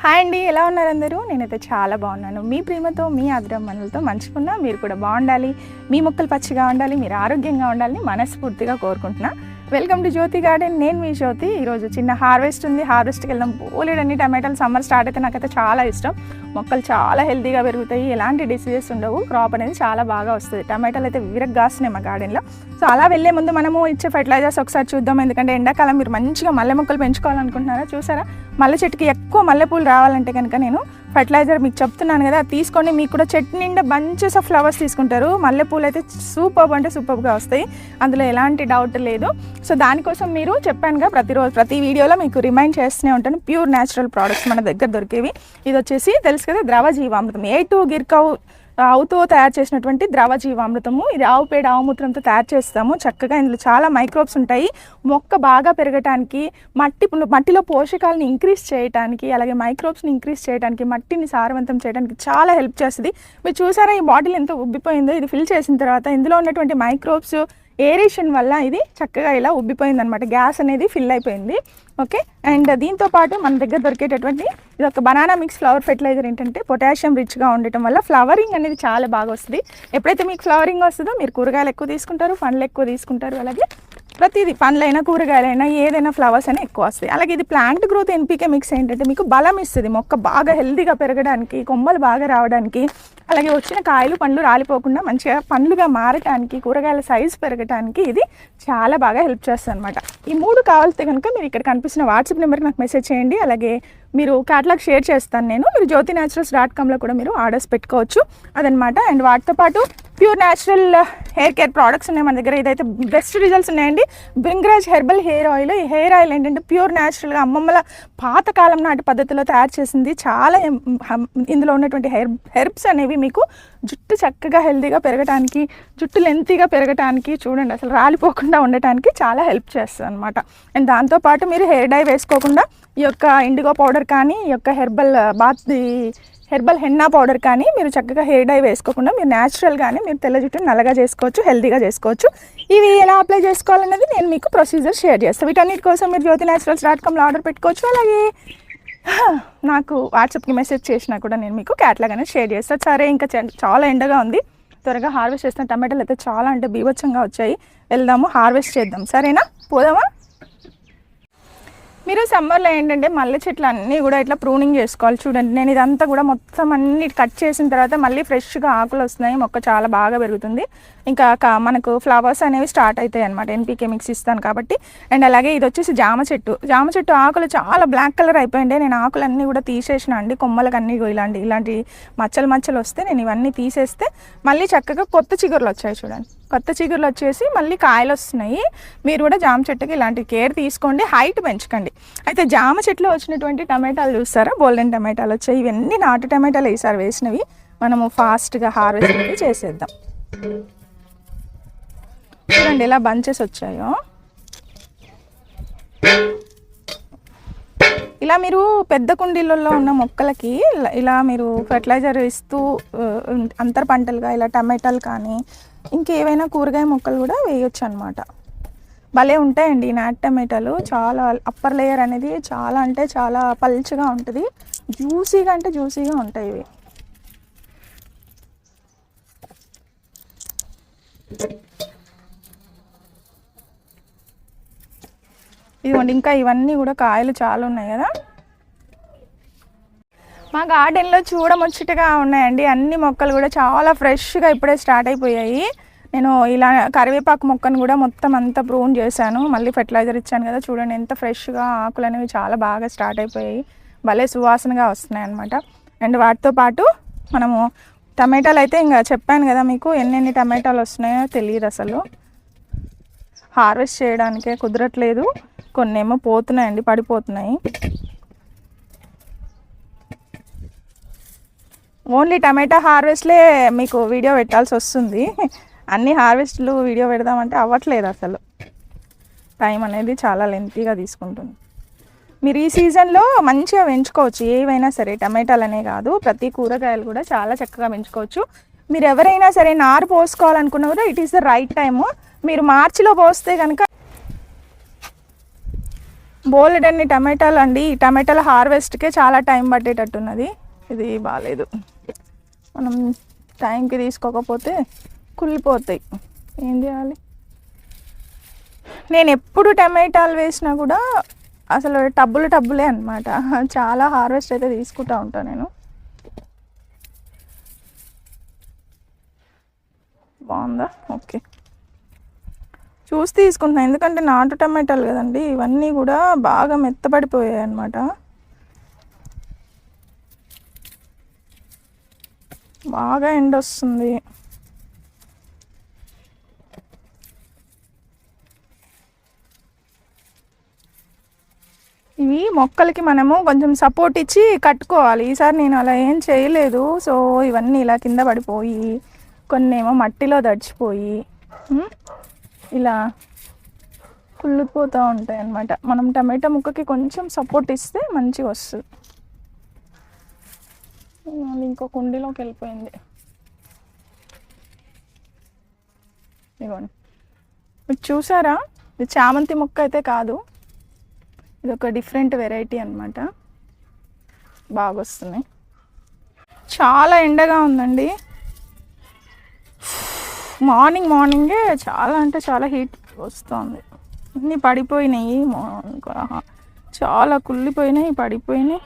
Hi అండి, ఎలా ఉన్నారు అందరూ? నేనైతే చాలా బాగున్నాను. మీ ప్రేమతో, మీ ఆదరమ్మలతో మంచుకున్నా మీరు కూడా బాగుండాలి, మీ మొక్కలు పచ్చిగా ఉండాలి, మీరు ఆరోగ్యంగా ఉండాలని మనస్ఫూర్తిగా కోరుకుంటున్నా. Welcome to Jyothi garden. నేను మీ జ్యోతి. ఈరోజు చిన్న హార్వెస్ట్ ఉంది, హార్వెస్ట్కి వెళ్దాం. బోలెడన్ని టమాటాలు. సమ్మర్ స్టార్ట్ అయితే నాకైతే చాలా ఇష్టం. మొక్కలు చాలా హెల్తీగా పెరుగుతాయి, ఎలాంటి డిసీజెస్ ఉండవు, క్రాప్ అనేది చాలా బాగా వస్తుంది. టమాటాలు అయితే విరగ్ కాస్తున్నాయి మా గార్డెన్లో. సో అలా వెళ్ళే ముందు మనము ఇచ్చే ఫర్టిలైజర్స్ ఒకసారి చూద్దాం. ఎందుకంటే ఎండాకాలం మీరు మంచిగా మల్లె మొక్కలు పెంచుకోవాలనుకుంటున్నారా? చూసారా, మల్లె చెట్టుకి ఎక్కువ మల్లెపూలు రావాలంటే కనుక నేను ఫర్టిలైజర్ మీకు చెప్తున్నాను కదా, తీసుకోండి. మీకు కూడా చెట్టు నిండా బంచెస్ ఆఫ్ ఫ్లవర్స్ తీసుకుంటారు. మల్లెపూలు అయితే సూపర్బ్ అంటే సూపర్గా వస్తాయి, అందులో ఎలాంటి డౌట్ లేదు. సో దానికోసం మీరు చెప్పానుగా, ప్రతిరోజు ప్రతి వీడియోలో మీకు రిమైండ్ చేస్తూనే ఉంటాను. ప్యూర్ న్యాచురల్ ప్రోడక్ట్స్ మన దగ్గర దొరికేవి. ఇది వచ్చేసి తెలుసు కదా, ద్రవ జీవామృతం. A2 గిర్కౌ ఆవుతో తయారు చేసినటువంటి ద్రవ జీవామృతము. ఇది ఆవు పేడ, ఆవు మూత్రంతో తయారు చేస్తాము. చక్కగా ఇందులో చాలా మైక్రోబ్స్ ఉంటాయి. మొక్క బాగా పెరగటానికి, మట్టిలో పోషకాలను ఇంక్రీజ్ చేయడానికి, అలాగే మైక్రోబ్స్ని ఇంక్రీజ్ చేయడానికి, మట్టిని సారవంతం చేయడానికి చాలా హెల్ప్ చేస్తుంది. మీరు చూసారా ఈ బాటిల్ ఎంత ఉబ్బిపోయిందో? ఇది ఫిల్ చేసిన తర్వాత ఇందులో ఉన్నటువంటి మైక్రోబ్స్ ఏరేషన్ వల్ల ఇది చక్కగా ఇలా ఉబ్బిపోయింది అనమాట. గ్యాస్ అనేది ఫిల్ అయిపోయింది. ఓకే, అండ్ దీంతో పాటు మన దగ్గర దొరికేటటువంటి ఇది ఒక బనానా మిక్స్ ఫ్లవర్ ఫెర్టిలైజర్. ఏంటంటే పొటాషియం రిచ్గా ఉండటం వల్ల ఫ్లవరింగ్ అనేది చాలా బాగా వస్తుంది. ఎప్పుడైతే మీకు ఫ్లవరింగ్ వస్తుందో మీరు కూరగాయలు ఎక్కువ తీసుకుంటారు, పండ్లు ఎక్కువ తీసుకుంటారు. అలాగే ప్రతిదీ, పండ్లైనా కూరగాయలైనా ఏదైనా ఫ్లవర్స్ అయినా ఎక్కువ వస్తాయి. అలాగే ఇది ప్లాంట్ గ్రోత్ NPK మిక్స్ ఏంటంటే మీకు బలం ఇస్తుంది. మొక్క బాగా హెల్తీగా పెరగడానికి, కొమ్మలు బాగా రావడానికి, అలాగే వచ్చిన కాయలు పండ్లు రాలిపోకుండా మంచిగా పండ్లుగా మారటానికి, కూరగాయల సైజు పెరగటానికి ఇది చాలా బాగా హెల్ప్ చేస్తుంది అనమాట. ఈ 3 కావాలితే కనుక మీరు ఇక్కడ కనిపిస్తున్న వాట్సాప్ నెంబర్కి నాకు మెసేజ్ చేయండి. అలాగే మీరు క్యాటలాగ్ షేర్ చేస్తాను నేను. మీరు jyotinnaturals.comలో కూడా మీరు ఆర్డర్స్ పెట్టుకోవచ్చు అదనమాట. అండ్ వాటితో పాటు pure natural hair care products ఉన్నాయి మన దగ్గర. ఇదైతే బెస్ట్ రిజల్ట్స్ ఉన్నాయండి. Bhringraj herbal hair oil. ఈ హెయిర్ ఆయిల్ ఏంటంటే ప్యూర్ న్యాచురల్గా అమ్మమ్మల పాతకాలం నాటి పద్ధతిలో తయారు చేసింది. చాలా ఇందులో ఉన్నటువంటి హెర్బ్స్ అనేవి మీకు జుట్టు చక్కగా హెల్తీగా పెరగడానికి, జుట్టు లెంతీగా పెరగడానికి, చూడండి అసలు రాలిపోకుండా ఉండటానికి చాలా హెల్ప్ చేస్తుంది అనమాట. అండ్ దాంతోపాటు మీరు హెయిర్ డై వేసుకోకుండా ఈ యొక్క ఇండిగో పౌడర్ కానీ, ఈ యొక్క హెర్బల్ హెన్నా పౌడర్ కానీ మీరు చక్కగా హెయిర్ డై వేసుకోకుండా మీరు న్యాచురల్గానే మీరు తెల్ల జుట్టును నల్లగా చేసుకోవచ్చు, హెల్తీగా చేసుకోవచ్చు. ఇవి ఎలా అప్లై చేసుకోవాలన్నది నేను మీకు ప్రొసీజర్ షేర్ చేస్తాను. వీటన్నిటి కోసం మీరు jyotinnaturals.comలో ఆర్డర్ పెట్టుకోవచ్చు. అలాగే నాకు వాట్సాప్కి మెసేజ్ చేసినా కూడా నేను మీకు క్యాటలాగ్ అనేది షేర్ చేస్తాను. సరే, ఇంకా చాలా ఎండగా ఉంది, త్వరగా హార్వెస్ట్ చేస్తాను. టమాటాలు అయితే చాలా అంటే బీభత్సంగా వచ్చాయి. వెళ్దాము, హార్వెస్ట్ చేద్దాం. సరేనా, పోదామా? మీరు సమ్మర్లో ఏంటంటే మల్లె చెట్లు అన్నీ కూడా ఇట్లా ప్రూనింగ్ చేసుకోవాలి. చూడండి, నేను ఇదంతా కూడా మొత్తం అన్ని కట్ చేసిన తర్వాత మళ్ళీ ఫ్రెష్గా ఆకులు వస్తున్నాయి. మొక్క చాలా బాగా పెరుగుతుంది. ఇంకా మనకు ఫ్లవర్స్ అనేవి స్టార్ట్ అవుతాయి అనమాట. NPK మిక్స్ ఇస్తాను కాబట్టి. అండ్ అలాగే ఇది వచ్చేసి జామ చెట్టు ఆకులు చాలా బ్లాక్ కలర్ అయిపోయింది. నేను ఆకులన్నీ కూడా తీసేసిన అండి. కొమ్మలకు అన్నీ ఇలాంటి మచ్చలు వస్తే నేను ఇవన్నీ తీసేస్తే మళ్ళీ చక్కగా కొత్త చిగురులు వచ్చాయి. చూడండి, కొత్త చిగురులు వచ్చేసి మళ్ళీ కాయలు వస్తున్నాయి. మీరు కూడా జామ చెట్టుకి ఇలాంటి కేర్ తీసుకోండి, హైట్ పెంచకండి. అయితే జామ చెట్లో వచ్చినటువంటి టమాటాలు చూస్తారా, గోల్డెన్ టమాటాలు వచ్చాయి. ఇవన్నీ నాటు టమాటాలు ఈసారి వేసినవి. మనము ఫాస్ట్గా హార్వెస్ట్ చేసేద్దాం. చూడండి ఎలా బంచెస్ వచ్చాయో. ఇలా మీరు పెద్ద కుండీలలో ఉన్న మొక్కలకి ఇలా మీరు ఫర్టిలైజర్ ఇస్తూ అంతర పంటలుగా ఇలా టమాటాలు కానీ ఇంకేవైనా కూరగాయ మొక్కలు కూడా వేయొచ్చు అనమాట. భలే ఉంటాయండి ఈ నాటు టమాటాలు. చాలా అప్పర్ లేయర్ అనేది చాలా అంటే చాలా పల్చగా ఉంటుంది, జ్యూసీగా అంటే జ్యూసీగా ఉంటాయి ఇవి. ఇదిగోండి, ఇంకా ఇవన్నీ కూడా కాయలు చాలా ఉన్నాయి కదా. మా గార్డెన్లో చూడముచ్చటగా ఉన్నాయండి. అన్ని మొక్కలు కూడా చాలా ఫ్రెష్గా ఇప్పుడే స్టార్ట్ అయిపోయాయి. నేను ఇలా కరివేపాకు మొక్కను కూడా మొత్తం అంతా ప్రూన్ చేశాను. మళ్ళీ ఫెర్టిలైజర్ ఇచ్చాను కదా, చూడండి ఎంత ఫ్రెష్గా ఆకులు అనేవి చాలా బాగా స్టార్ట్ అయిపోయాయి. భలే సువాసనగా వస్తున్నాయి అన్నమాట. అండ్ వాటితో పాటు మనము టమాటాలు అయితే ఇంకా చెప్పాను కదా మీకు, ఎన్ని టమాటాలు వస్తున్నాయో తెలియదు అసలు. హార్వెస్ట్ చేయడానికే కుదరట్లేదు. కొన్ని ఏమో పోతున్నాయండి, పడిపోతున్నాయి. ఓన్లీ టమాటా హార్వెస్ట్లే మీకు వీడియో పెట్టాల్సి వస్తుంది. అన్ని హార్వెస్ట్లు వీడియో పెడదామంటే అవ్వట్లేదు అసలు. టైం అనేది చాలా లెంతీగా తీసుకుంటుంది. మీరు ఈ సీజన్లో మంచిగా పెంచుకోవచ్చు ఏవైనా సరే, టమాటాలనే కాదు ప్రతి కూరగాయలు కూడా చాలా చక్కగా పెంచుకోవచ్చు. మీరు ఎవరైనా సరే నారు పోసుకోవాలనుకున్నా కూడా it is the right time. మీరు మార్చిలో పోస్తే కనుక బోలెడన్ని టమాటాలు అండి. ఈ టమాటాల హార్వెస్ట్కే చాలా టైం పట్టేటట్టున్నది. ఇది బాగాలేదు, మనం టైంకి తీసుకోకపోతే కుళ్ళిపోతాయి. ఏం చేయాలి? నేను ఎప్పుడు టమాటాలు వేసినా కూడా అసలు టబ్బులే అనమాట. చాలా హార్వెస్ట్ అయితే తీసుకుంటూ ఉంటాను నేను. బాగుందా? ఓకే, చూసి తీసుకుంటున్నాను ఎందుకంటే నాటు టమాటాలు కదండి. ఇవన్నీ కూడా బాగా మెత్తబడిపోయాయి అన్నమాట. బాగా ఎండ వస్తుంది. ఇవి మొక్కలకి మనము కొంచెం సపోర్ట్ ఇచ్చి కట్టుకోవాలి. ఈసారి నేను అలా ఏం చేయలేదు. సో ఇవన్నీ ఇలా కింద పడిపోయి, కొన్ని ఏమో మట్టిలో దడిచిపోయి ఇలా కుళ్ళిపోతూ ఉంటాయి అన్నమాట. మనం టమాటా ముక్కకి కొంచెం సపోర్ట్ ఇస్తే మంచిగా వస్తుంది. ఇంకో కుండీలోకి వెళ్ళిపోయింది. ఇదిగోండి, మీరు చూసారా? ఇది చామంతి మొక్క అయితే కాదు, ఇది ఒక డిఫరెంట్ వెరైటీ అన్నమాట. బాగా వస్తున్నాయి. చాలా ఎండగా ఉందండి. మార్నింగే చాలా అంటే చాలా హీట్ వస్తుంది. అన్నీ పడిపోయినాయి, చాలా కుళ్ళిపోయినాయి, పడిపోయినాయి.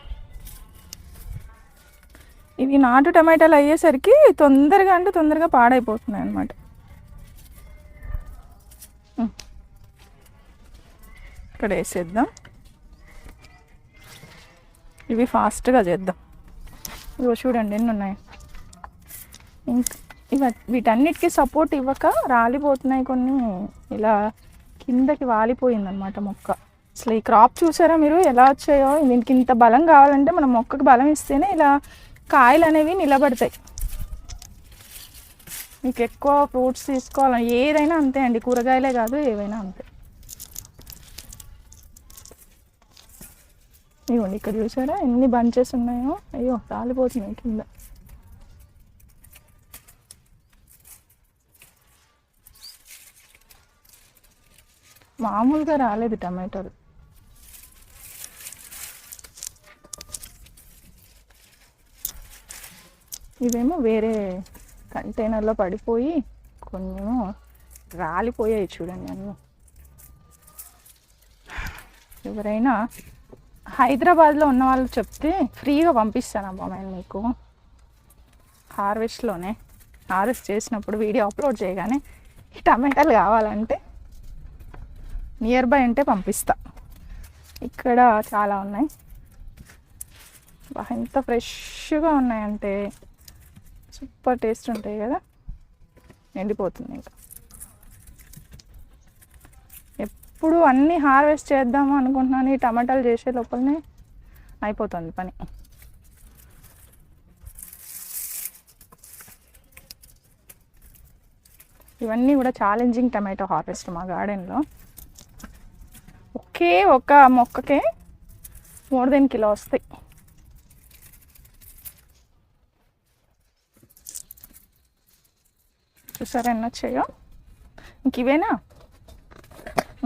ఇవి నాటు టమాటాలు అయ్యేసరికి తొందరగా పాడైపోతున్నాయి అన్నమాట. ఇక్కడ వేసేద్దాం. ఇవి ఫాస్ట్గా చేద్దాం. ఇవో చూడండి ఎన్ని ఉన్నాయి. ఇంకా వీటన్నిటికీ సపోర్ట్ ఇవ్వక రాలిపోతున్నాయి. కొన్ని ఇలా కిందకి వాలిపోయిందనమాట మొక్క. అసలు ఈ క్రాప్ చూసారా మీరు ఎలా వచ్చాయో? దీనికి ఇంత బలం కావాలంటే మనం మొక్కకు బలం ఇస్తేనే ఇలా కాయలు అనేవి నిలబడతాయి. మీకు ఎక్కువ ఫ్రూట్స్ తీసుకోవాలని ఏదైనా అంతే అండి, కూరగాయలే కాదు ఏవైనా అంతే. ఇవ్వండి, ఇక్కడ చూసారా ఎన్ని బంచెస్ ఉన్నాయో? అయ్యో రాలిపోతున్నాయి కింద. మామూలుగా రాలేదు టమాటాలు. ఇవేమో వేరే కంటైనర్లో పడిపోయి కొన్నేమో రాలిపోయాయి. చూడండి అన్నీ. ఎవరైనా హైదరాబాద్లో ఉన్న వాళ్ళు చెప్తే ఫ్రీగా పంపిస్తాను అబ్బా నేను మీకు. హార్వెస్ట్ చేసినప్పుడు వీడియో అప్లోడ్ చేయగానే ఈ టమాటాలు కావాలంటే నియర్ బై ఉంటే పంపిస్తా. ఇక్కడ చాలా ఉన్నాయి. ఎంత ఫ్రెష్గా ఉన్నాయంటే సూపర్ టేస్ట్ ఉంటాయి కదా. ఎండిపోతుంది ఇంకా. ఎప్పుడు అన్నీ హార్వెస్ట్ చేద్దాము అనుకుంటున్నాను, ఈ టమాటాలు చేసే లోపలనే అయిపోతుంది పని. ఇవన్నీ కూడా ఛాలెంజింగ్ టమాటో హార్వెస్ట్ మా గార్డెన్లో. ఒకే ఒక మొక్కకే మోర్ దెన్ కిలో వస్తాయి. చూసారా ఎన్ని వచ్చాయో? ఇంక ఇవేనా?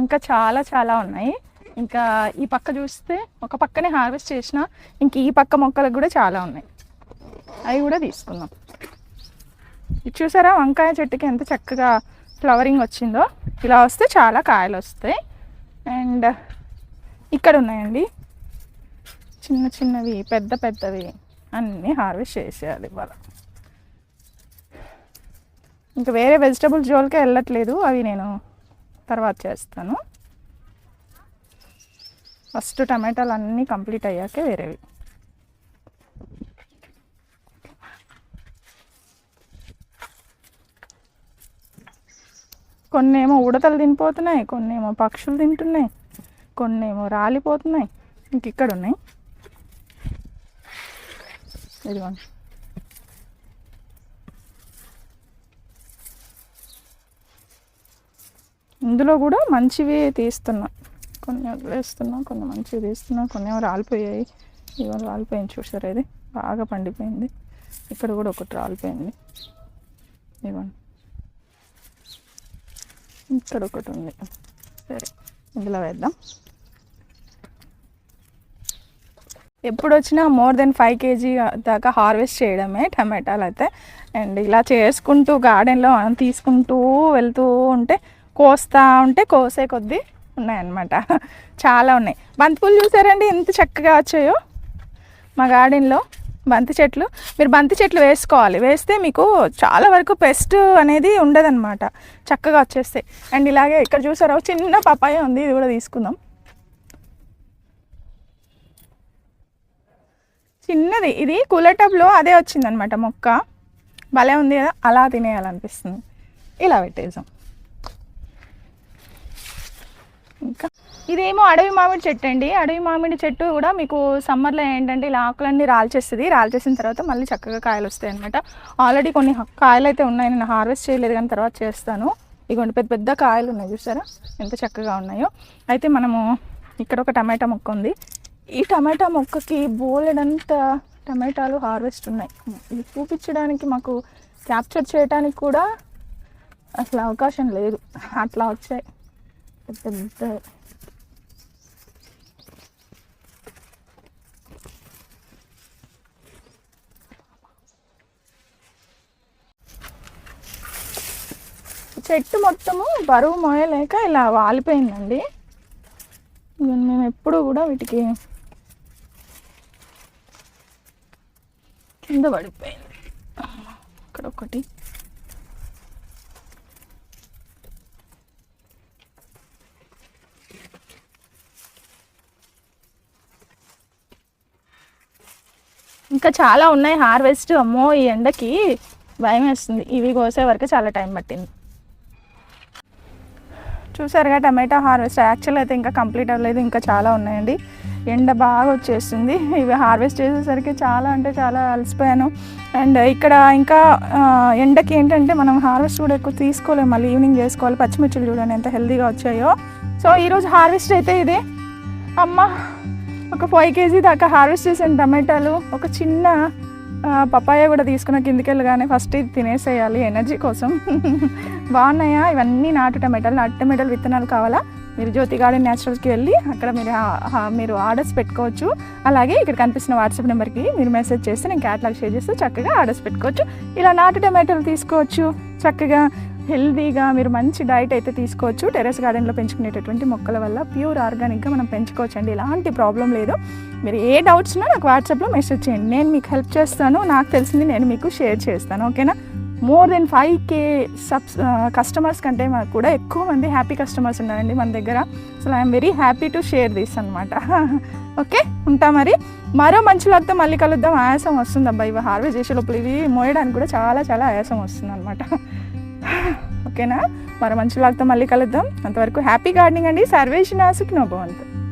ఇంకా చాలా ఉన్నాయి. ఇంకా ఈ పక్క చూస్తే ఒక పక్కనే హార్వెస్ట్ చేసిన ఇంక ఈ పక్క మొక్కలకు కూడా చాలా ఉన్నాయి. అవి కూడా తీసుకుందాం. ఇది చూసారా వంకాయ చెట్టుకి ఎంత చక్కగా ఫ్లవరింగ్ వచ్చిందో? ఇలా వస్తే చాలా కాయలు వస్తాయి. అండ్ ఇక్కడ ఉన్నాయండి చిన్నవి పెద్దవి అన్నీ హార్వెస్ట్ చేసేయాలి ఇవాళ. ఇంకా వేరే వెజిటబుల్స్ జోలికే వెళ్ళట్లేదు, అవి నేను తర్వాత చేస్తాను. ఫస్ట్ టమాటాలు అన్నీ కంప్లీట్ అయ్యాకే వేరేవి. కొన్నేమో ఉడతలు తినిపోతున్నాయి, కొన్నేమో పక్షులు తింటున్నాయి, కొన్నేమో రాలిపోతున్నాయి. ఇంక ఇక్కడ ఉన్నాయి. ఇదిగోండి. ఇందులో కూడా మంచివి తీస్తున్నా, కొన్ని వదిలేస్తున్నా, కొన్ని మంచివి తీస్తున్నా, కొన్ని ఏమో రాలిపోయాయి. ఇవాళ రాలిపోయింది చూసారా, ఇది బాగా పండిపోయింది. ఇక్కడ కూడా ఒకటి రాలిపోయింది. ఇవ్వండి, ఇక్కడ ఒకటి ఉంది. సరే ఇందులో వేద్దాం. ఎప్పుడు వచ్చినా మోర్ దెన్ 5 kg దాకా హార్వెస్ట్ చేయడమే టమాటాలు అయితే. అండ్ ఇలా చేసుకుంటూ గార్డెన్లో మనం తీసుకుంటూ వెళ్తూ ఉంటే కోసే కొద్దీ ఉన్నాయన్నమాట. చాలా ఉన్నాయి. బంతిపూలు చూసారండి ఎంత చక్కగా వచ్చాయో మా గార్డెన్లో. బంతి చెట్లు, మీరు బంతి చెట్లు వేసుకోవాలి. వేస్తే మీకు చాలా వరకు పెస్ట్ అనేది ఉండదన్నమాట, చక్కగా వచ్చేస్తాయి. అండ్ ఇలాగే ఇక్కడ చూసారా చిన్న పపాయ ఉంది, ఇది కూడా తీసుకుందాం. చిన్నది, ఇది కూలర్ టబ్లో అదే వచ్చిందనమాట మొక్క. భలే ఉంది కదా, అలా తినేయాలనిపిస్తుంది. ఇలా పెట్టేసాం. ఇంకా ఇదేమో అడవి మామిడి చెట్టు అండి. అడవి మామిడి చెట్టు కూడా మీకు సమ్మర్లో ఏంటంటే ఇలా ఆకులన్నీ రాల్చేస్తుంది. రాల్చేసిన తర్వాత మళ్ళీ చక్కగా కాయలు వస్తాయి అనమాట. ఆల్రెడీ కొన్ని కాయలు అయితే ఉన్నాయి, నేను హార్వెస్ట్ చేయలేదు కానీ తర్వాత చేస్తాను. ఇగోండి పెద్ద పెద్ద కాయలు ఉన్నాయి, చూసారా ఎంత చక్కగా ఉన్నాయో. అయితే మనము ఇక్కడ ఒక టమాటా మొక్క ఉంది. ఈ టమాటా మొక్కకి బోలెడంత టమాటాలు హార్వెస్ట్ ఉన్నాయి. ఇది చూపించడానికి మాకు క్యాప్చర్ చేయడానికి కూడా అసలు అవకాశం లేదు, అట్లా వచ్చాయి పెద్ద పెద్ద. చెట్టు మొత్తము బరువు మోయలేక ఇలా వాలిపోయిందండి. మేము ఎప్పుడు కూడా వీటికి కింద పడిపోయింది. ఇక్కడ ఒకటి, ఇంకా చాలా ఉన్నాయి హార్వెస్ట్. అమ్మో ఈ ఎండకి భయం వేస్తుంది, ఇవి కోసే వరకు చాలా టైం పట్టింది. చూసారుగా టమాటా హార్వెస్ట్. యాక్చువల్ అయితే ఇంకా కంప్లీట్ అవ్వలేదు, ఇంకా చాలా ఉన్నాయండి. ఎండ బాగా వచ్చేస్తుంది. ఇవి హార్వెస్ట్ చేసేసరికి చాలా అంటే చాలా అలసిపోయాను. అండ్ ఇక్కడ ఇంకా ఎండకి ఏంటంటే మనం హార్వెస్ట్ కూడా ఎక్కువ తీసుకోలేము, మళ్ళీ ఈవినింగ్ చేసుకోవాలి. పచ్చిమిర్చిలు చూడండి ఎంత హెల్తీగా వచ్చాయో. సో ఈరోజు హార్వెస్ట్ అయితే ఇదే. అమ్మ ఒక 5 kg దాకా హార్వెస్ట్ చేసిన టమాటాలు, ఒక చిన్న పపాయ కూడా తీసుకున్న కిందికి వెళ్ళగానే ఫస్ట్ ఇది తినేసేయాలి ఎనర్జీ కోసం. బాగున్నాయా? ఇవన్నీ నాటు టమాటాలు విత్తనాలు కావాలా? మీరు జ్యోతి గార్డెన్ న్యాచురల్స్కి వెళ్ళి అక్కడ మీరు ఆర్డర్స్ పెట్టుకోవచ్చు. అలాగే ఇక్కడ కనిపిస్తున్న వాట్సాప్ నెంబర్కి మీరు మెసేజ్ చేస్తే నేను క్యాటలాగ్ షేర్ చేస్తూ చక్కగా ఆర్డర్స్ పెట్టుకోవచ్చు. ఇలా నాటు టమాటాలు తీసుకోవచ్చు, చక్కగా హెల్దీగా మీరు మంచి డైట్ అయితే తీసుకోవచ్చు. టెర్రస్ గార్డెన్లో పెంచుకునేటటువంటి మొక్కల వల్ల ప్యూర్ ఆర్గానిక్గా మనం పెంచుకోవచ్చు అండి, ఎలాంటి ప్రాబ్లం లేదు. మీరు ఏ డౌట్స్ ఉన్నా నాకు వాట్సాప్లో మెసేజ్ చేయండి, నేను మీకు హెల్ప్ చేస్తాను. నాకు తెలిసింది నేను మీకు షేర్ చేస్తాను, ఓకేనా? మోర్ దెన్ 5K కస్టమర్స్ కంటే మనకు కూడా ఎక్కువ మంది హ్యాపీ కస్టమర్స్ ఉన్నారండి మన దగ్గర. అసలు I'm very happy to share this అనమాట. ఓకే, ఉంటా మరి. మరో మంచి లాగ్తో మళ్ళీ కలుద్దాం. ఆయాసం వస్తుంది అబ్బా, ఇవి హార్వెస్ట్ చేసే లోపల ఇవి మోయడానికి కూడా చాలా చాలా ఆయాసం వస్తుంది అనమాట. ఓకేనా? మరో మంచి లాగ్తో మళ్ళీ కలుద్దాం. అంతవరకు హ్యాపీ గార్డెనింగ్ అండి. సర్వేష్ నాసుక్ నో భవంతు.